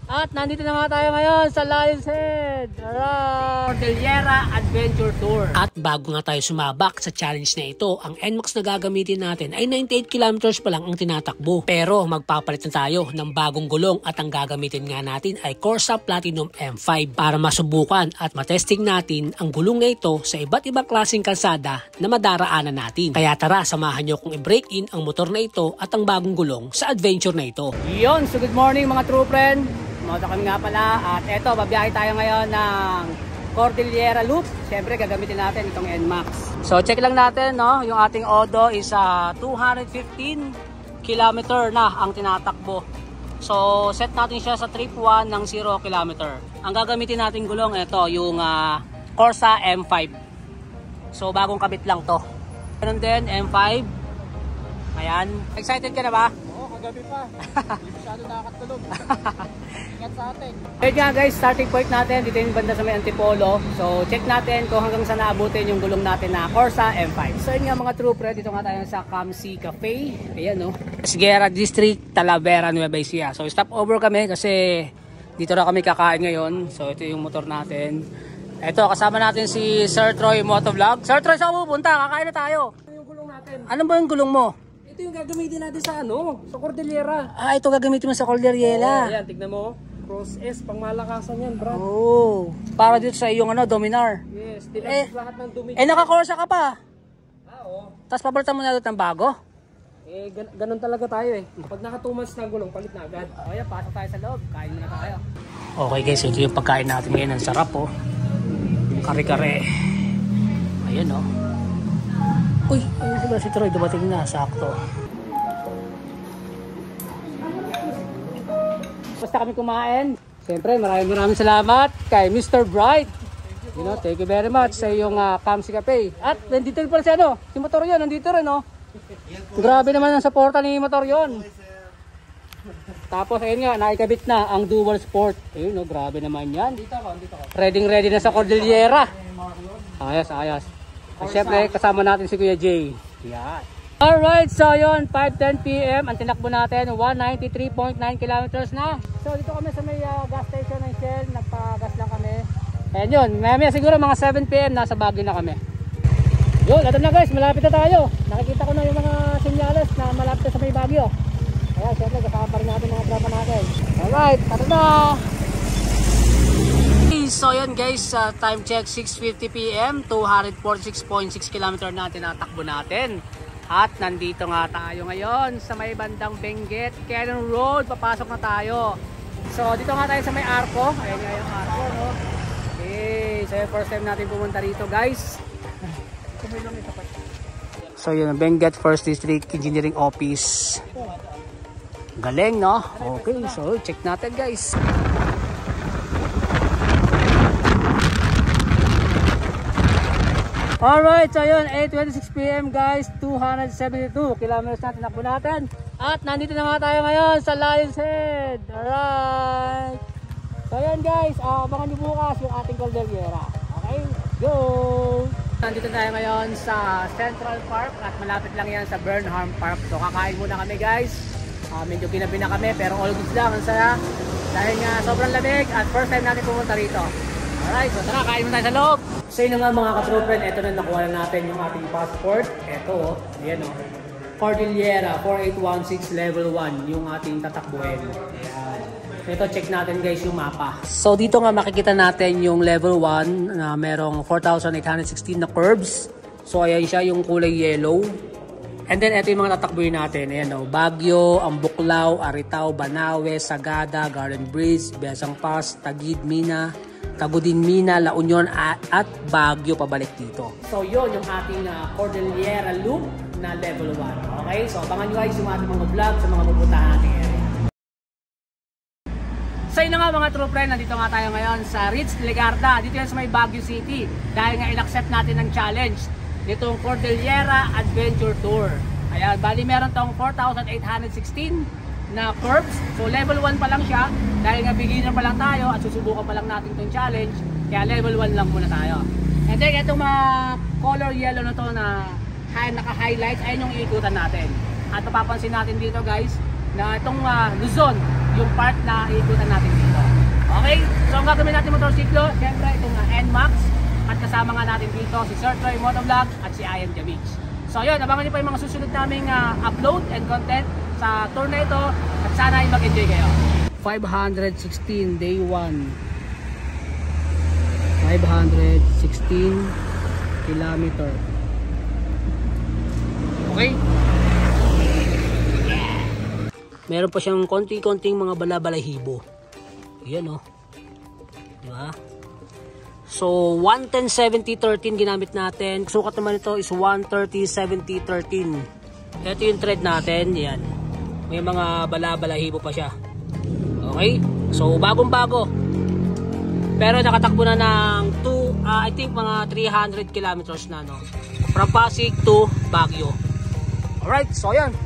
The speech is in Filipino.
At nandito na nga tayo ngayon sa Lion's Head. Alright! Cordillera Adventure Tour. At bago nga tayo sumabak sa challenge na ito, ang NMAX na gagamitin natin ay 98 kilometers pa lang ang tinatakbo. Pero magpapalit na tayo ng bagong gulong at ang gagamitin nga natin ay Corsa Platinum M5 para masubukan at matesting natin ang gulong na ito sa iba't ibang klaseng kalsada na madaraanan natin. Kaya tara, samahan nyo kung i-break in ang motor na ito at ang bagong gulong sa adventure na ito. Yon, so good morning mga true friend. Moto kami nga pala at eto, babiyahe tayo ngayon ng Cordillera Loop. Siyempre gagamitin natin itong NMAX. So check lang natin, no, yung ating Odo is 215 km na ang tinatakbo. So set natin siya sa trip 1 ng 0 km. Ang gagamitin natin gulong, ito yung Corsa M5. So bagong kabit lang to. Ganun din, M5. Ayan, excited ka na ba? Gabi pa. Hindi masyado nakakatulog. Ingat sa atin. Kaya nga guys, starting point natin dito yung banda sa may Antipolo. So check natin kung hanggang saan naabutin yung gulong natin na Corsa M5. So yun nga mga true friend, dito nga tayo sa Camsi Cafe. Ayan, no, Esguerra District, Talavera, Nueva Ecija. So stop over kami kasi dito na kami kakain ngayon. So ito yung motor natin. Ito, kasama natin si Sir Troy Motovlog. Sir Troy, saan pupunta? Kakain na tayo. Ito yung gulong natin. Ano ba yung gulong mo? Ito yung gagamitin natin sa sa Cordillera. Ah, ito gagamitin mo sa Cordillera. Ayan, tignan mo. Cross S, pang malakasan yan, Brad. Oh, para dito sa iyong Dominar. Yes, lahat ng dumi. Naka-Corsa ka pa. Oo. Tapos papalitan mo na doon ng bago. Ganun talaga tayo eh. Pag naka 2 months na gulong, palit na agad. O yan, pasok tayo sa loob. Kain muna tayo. Okay guys, ito yung pagkain natin ngayon. Ang sarap, oh. Kare-kare. Ayan, oh. Uy, ayun sila si Troy. Dumating na, sakto. Basta kami kumain. Siyempre, maraming salamat kay Mr. Bright. You know, thank you very much sa iyong Camsi Cafe. At nandito rin pala si si Motor yon, nandito rin, no? Grabe naman ang suporta ni Motor yon. Tapos ayun nga, naikabit na ang dual sport. Ayun, no, grabe naman yan. Dito ako. Ready na sa Cordillera. Ayos. At syempre, kasama natin si Kuya Jay. Yan. Alright, so yun, 5:10 PM. Ang tinakbo natin, 193.9 kilometers na. So dito kami sa may gas station ng Shell. Nagpa-gas lang kami. Ayan yun, mamaya siguro mga 7 PM nasa Baguio na kami. Yun, ito na guys, malapit na tayo. Nakikita ko na yung mga senyales na malapit na sa may Baguio. Ayan, syempre, kasama pa rin natin mga tropa natin. Alright, ito na. So yun guys, time check 6:50 PM, 246.6 km na tinatakbo natin. At nandito nga tayo ngayon sa may bandang Benguet, Cannon Road. Papasok na tayo. So dito nga tayo sa may Arco. Ayan nga yung Arco, no? Okay, so yung first time natin pumunta rito guys. So yun, Benguet First District Engineering Office. Galing, no? Okay, so check natin guys. Alright, so yun, 8:26 PM guys, 272 kilometers na tinakbo natin. At nandito na nga tayo ngayon sa Lion's Head. Alright. So yun guys, abangan nyo bukas yung ating Cordillera. Okay, go! Nandito tayo ngayon sa Central Park at malapit lang yan sa Burnham Park. So kakain muna kami guys. Medyo ginabi na kami pero all goods lang, ang saya. Dahil nga sobrang lamig at first time natin pumunta rito. Alright, so tara, kain muna tayo sa loob. So yun nga mga ka-trooper, ito na nakuha na natin yung ating passport. Ito, ayan o. Cordillera 4816 level 1 yung ating tatakbuhin. Ayan. Ito, check natin guys yung mapa. So dito nga makikita natin yung level 1 na merong 4,816 na curbs. So ayan siya yung kulay yellow. And then ito yung mga tatakbuhin natin. Ayan o, Baguio, Ambuklao, Aritao, Banawe, Sagada, Garden Bridge, Besang Pass, Taguig, Mina, Tagudin, Mina, La Union at Baguio pabalik dito. So yun yung ating Cordillera Loop na level 1. Okay, so abangan nyo guys yung ating mga vlog sa mga pupuntahan natin area. So yun nga mga true friend, nandito nga tayo ngayon sa Ritz Legarda. Dito yan sa may Baguio City. Dahil nga in-accept natin ng challenge nitong Cordillera Adventure Tour. Ayan, bali meron tong 4,816 na curbs. So level 1 pa lang siya dahil nga beginner pa lang tayo at susubukan pa lang natin itong challenge. Kaya level 1 lang muna tayo. And then itong mga color yellow na to na naka-highlights ay yung iikutan natin. At mapapansin natin dito guys, na itong Luzon, yung part na iikutan natin dito. Okay? So ang gagawin natin motorsiklo, syempre itong NMAX, at kasama nga natin dito si Sir Troy Motovlog at si Ian Javich. So yun, abangan nyo pa yung mga susunod naming upload and content sa tour na ito at sana ay mag-enjoy kayo. 516 day 1, 516 kilometer. Okay? Meron pa siyang konti-konting mga bala-balahibo. Yan o. Diba? So 110-70-13 ginamit natin. Sukat naman ito is 130-70-13. Ito yung thread natin. Yan. May mga bala-balahibo pa siya. Okay? So bagong-bago. Pero nakatakbo na ng I think mga 300 kilometers na, no? From Pasig to Baguio. Alright, so yan.